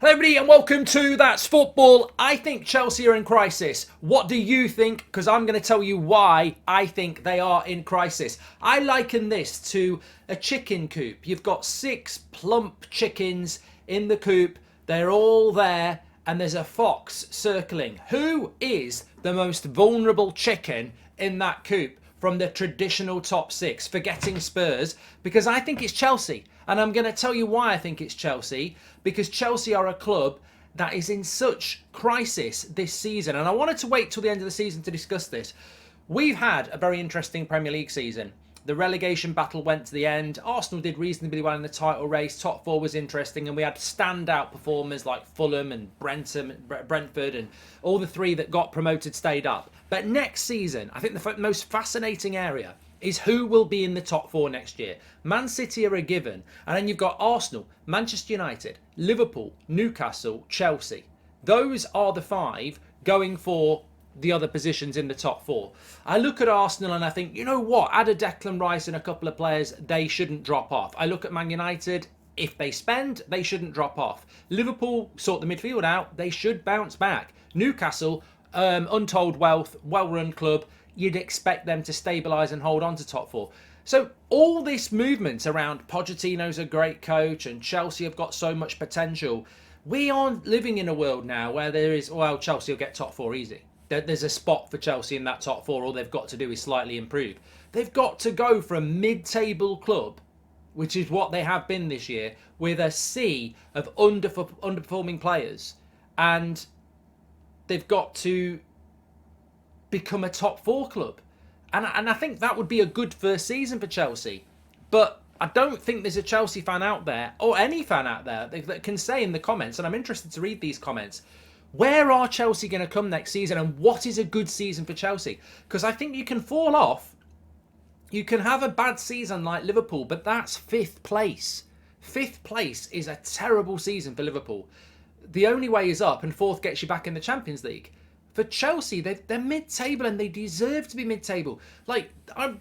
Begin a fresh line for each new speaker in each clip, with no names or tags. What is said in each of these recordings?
Hello everybody and welcome to That's Football. I think Chelsea are in crisis. What do you think? Because I'm going to tell you why I think they are in crisis. I liken this to a chicken coop. You've got 6 plump chickens in the coop. They're all there and there's a fox circling. Who is the most vulnerable chicken in that coop from the traditional top 6? Forgetting Spurs, because I think it's Chelsea. And I'm going to tell you why I think it's Chelsea, because Chelsea are a club that is in such crisis this season. And I wanted to wait till the end of the season to discuss this. We've had a very interesting Premier League season. The relegation battle went to the end. Arsenal did reasonably well in the title race. Top 4 was interesting. And we had standout performers like Fulham and Brentford, and all the 3 that got promoted stayed up. But next season, I think the most fascinating area is who will be in the top 4 next year. Man City are a given. And then you've got Arsenal, Manchester United, Liverpool, Newcastle, Chelsea. Those are the 5 going for the other positions in the top 4. I look at Arsenal and I think, you know what? Add a Declan Rice and a couple of players, they shouldn't drop off. I look at Man United. If they spend, they shouldn't drop off. Liverpool sort the midfield out. They should bounce back. Newcastle, untold wealth, well-run club. You'd expect them to stabilise and hold on to top 4. So all this movement around Pochettino's a great coach and Chelsea have got so much potential. We aren't living in a world now where there is, well, Chelsea will get top 4 easy. There's a spot for Chelsea in that top 4. All they've got to do is slightly improve. They've got to go from mid-table club, which is what they have been this year, with a sea of underperforming players. And they've got to become a top 4 club. And I think that would be a good first season for Chelsea. But I don't think there's a Chelsea fan out there, or any fan out there, that can say in the comments, and I'm interested to read these comments, where are Chelsea going to come next season and what is a good season for Chelsea? Because I think you can fall off. You can have a bad season like Liverpool, but that's 5th place. 5th place is a terrible season for Liverpool. The only way is up, and 4th gets you back in the Champions League. For Chelsea, they're mid-table and they deserve to be mid-table. Like,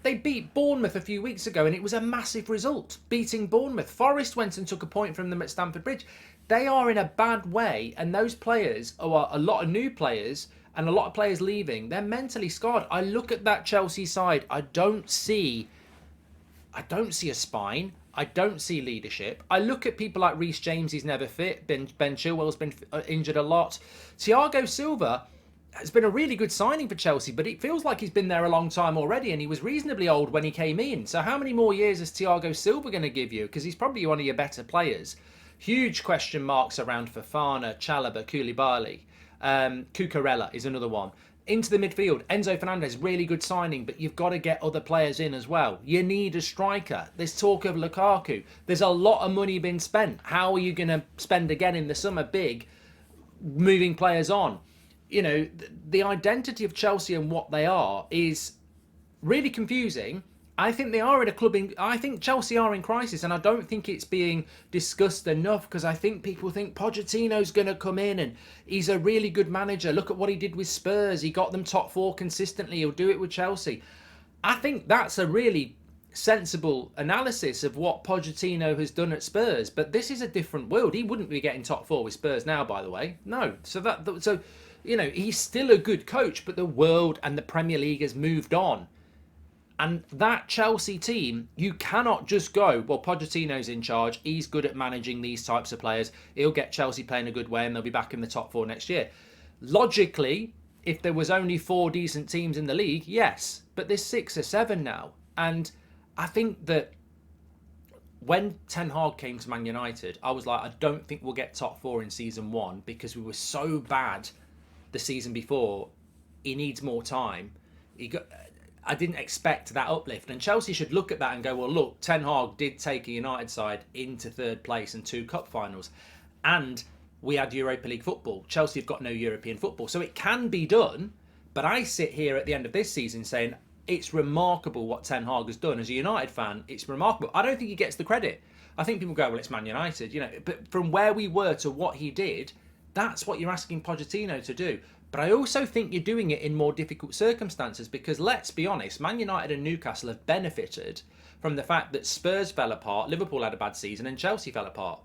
they beat Bournemouth a few weeks ago and it was a massive result, beating Bournemouth. Forest went and took a point from them at Stamford Bridge. They are in a bad way, and those players, are a lot of new players and a lot of players leaving, they're mentally scarred. I look at that Chelsea side, I don't see a spine. I don't see leadership. I look at people like Reece James, he's never fit. Ben Chilwell's been injured a lot. Thiago Silva has been a really good signing for Chelsea, but it feels like he's been there a long time already, and he was reasonably old when he came in. So how many more years is Thiago Silva going to give you? Because he's probably one of your better players. Huge question marks around Fofana, Chalobah, Koulibaly. Cucurella is another one. Into the midfield, Enzo Fernandez, really good signing, but you've got to get other players in as well. You need a striker. There's talk of Lukaku. There's a lot of money being spent. How are you going to spend again in the summer big, moving players on? You know, the identity of Chelsea and what they are is really confusing. I think they are in a club. I think Chelsea are in crisis, and I don't think it's being discussed enough, because I think people think Pochettino's going to come in and he's a really good manager. Look at what he did with Spurs. He got them top 4 consistently. He'll do it with Chelsea. I think that's a really sensible analysis of what Pochettino has done at Spurs. But this is a different world. He wouldn't be getting top 4 with Spurs now, by the way. No. So you know, he's still a good coach, but the world and the Premier League has moved on. And that Chelsea team, you cannot just go, well, Pochettino's in charge. He's good at managing these types of players. He'll get Chelsea playing a good way and they'll be back in the top 4 next year. Logically, if there was only 4 decent teams in the league, yes. But there's 6 or 7 now. And I think that when Ten Hag came to Man United, I was like, I don't think we'll get top 4 in season 1 because we were so bad the season before. He needs more time. I didn't expect that uplift, and Chelsea should look at that and go, well, look, Ten Hag did take a United side into 3rd place and 2 cup finals, and we had Europa League football. Chelsea have got no European football, so it can be done. But I sit here at the end of this season saying it's remarkable what Ten Hag has done. As a United fan, it's remarkable. I don't think he gets the credit. I think people go, well, it's Man United, you know. But from where we were to what he did, that's what you're asking Pochettino to do. But I also think you're doing it in more difficult circumstances, because let's be honest, Man United and Newcastle have benefited from the fact that Spurs fell apart, Liverpool had a bad season and Chelsea fell apart.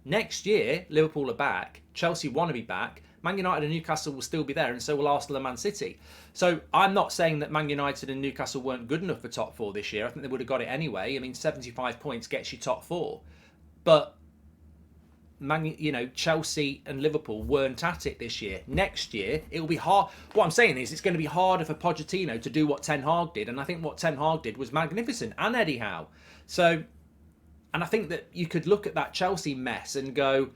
Next year, Liverpool are back. Chelsea want to be back. Man United and Newcastle will still be there, and so will Arsenal and Man City. So I'm not saying that Man United and Newcastle weren't good enough for top four this year. I think they would have got it anyway. I mean, 75 points gets you top four. But Chelsea and Liverpool weren't at it this year. Next year, it will be hard. What I'm saying is it's going to be harder for Pochettino to do what Ten Hag did. And I think what Ten Hag did was magnificent, and Eddie Howe. So, and I think that you could look at that Chelsea mess and go,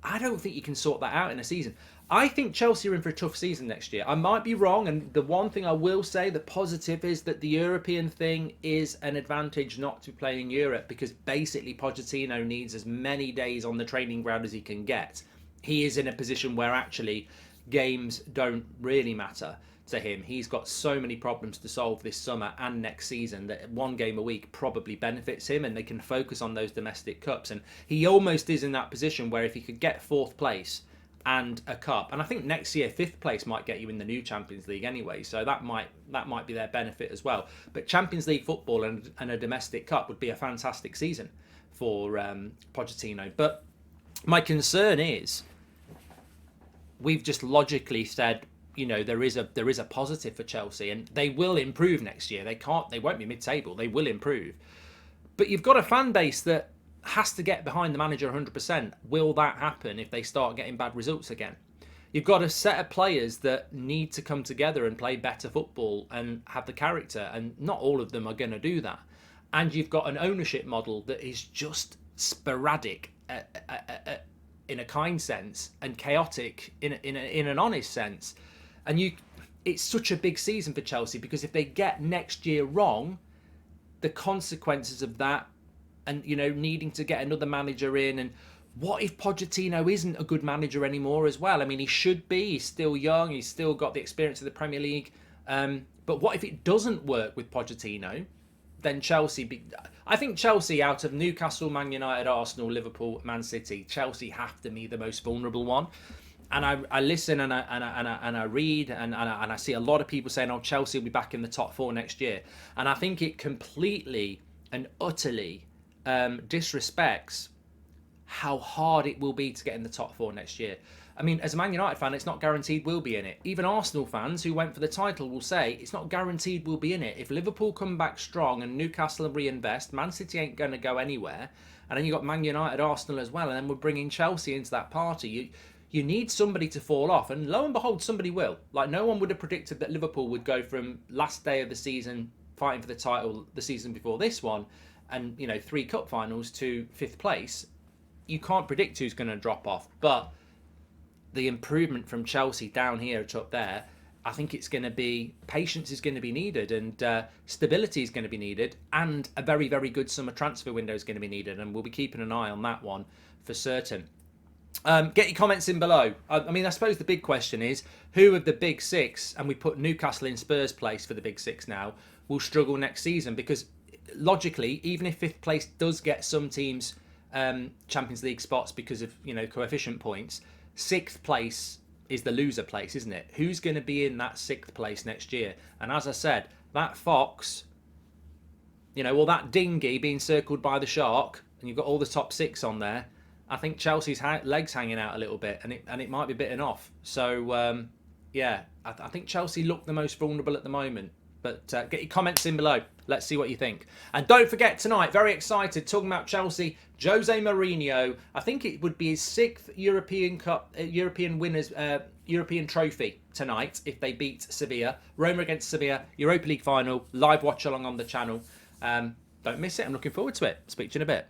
I don't think you can sort that out in a season. I think Chelsea are in for a tough season next year. I might be wrong, and the one thing I will say, the positive, is that the European thing is an advantage not to play in Europe, because basically Pochettino needs as many days on the training ground as he can get. He is in a position where actually games don't really matter to him. He's got so many problems to solve this summer and next season that one game a week probably benefits him, and they can focus on those domestic cups. And he almost is in that position where if he could get fourth place and a cup, and I think next year fifth place might get you in the new Champions League anyway, so that might be their benefit as well. But Champions League football and a domestic cup would be a fantastic season for Pochettino. But my concern is, we've just logically said, there is a positive for Chelsea, and they will improve next year. They won't be mid-table. They will improve. But you've got a fan base that has to get behind the manager 100%. Will that happen if they start getting bad results again? You've got a set of players that need to come together and play better football and have the character, and not all of them are going to do that. And you've got an ownership model that is just sporadic in a kind sense, and chaotic in an honest sense. And it's such a big season for Chelsea, because if they get next year wrong, the consequences of that, and needing to get another manager in, and what if Pochettino isn't a good manager anymore as well? I mean, he should be. He's still young. He's still got the experience of the Premier League. But what if it doesn't work with Pochettino? Then I think Chelsea, out of Newcastle, Man United, Arsenal, Liverpool, Man City, Chelsea have to be the most vulnerable one. And I listen and I read and I see a lot of people saying, Chelsea will be back in the top four next year. And I think it completely and utterly disrespects how hard it will be to get in the top four next year. I mean, as a Man United fan, it's not guaranteed we'll be in it. Even Arsenal fans who went for the title will say it's not guaranteed we'll be in it. If Liverpool come back strong and Newcastle reinvest, Man City ain't going to go anywhere. And then you've got Man United, Arsenal as well. And then we're bringing Chelsea into that party. You need somebody to fall off. And lo and behold, somebody will. Like, no one would have predicted that Liverpool would go from last day of the season fighting for the title the season before this one, and 3 cup finals, to 5th place. You can't predict who's going to drop off, but the improvement from Chelsea down here to up there, I think it's going to be, patience is going to be needed, and stability is going to be needed, and a very, very good summer transfer window is going to be needed, and we'll be keeping an eye on that one for certain. Get your comments in below. I mean, I suppose the big question is, who of the big six, and we put Newcastle in Spurs' place for the big six now, will struggle next season? Because logically, even if 5th place does get some teams Champions League spots because of coefficient points, 6th place is the loser place, isn't it? Who's going to be in that 6th place next year? And as I said, that fox, or that dinghy being circled by the shark, and you've got all the top 6 on there, I think Chelsea's legs hanging out a little bit, and it might be bitten off. So I think Chelsea look the most vulnerable at the moment. But get your comments in below. Let's see what you think. And don't forget tonight, very excited, talking about Chelsea, Jose Mourinho. I think it would be his 6th European Cup, European winners, European trophy tonight if they beat Sevilla. Roma against Sevilla, Europa League final, live watch along on the channel. Don't miss it. I'm looking forward to it. Speak to you in a bit.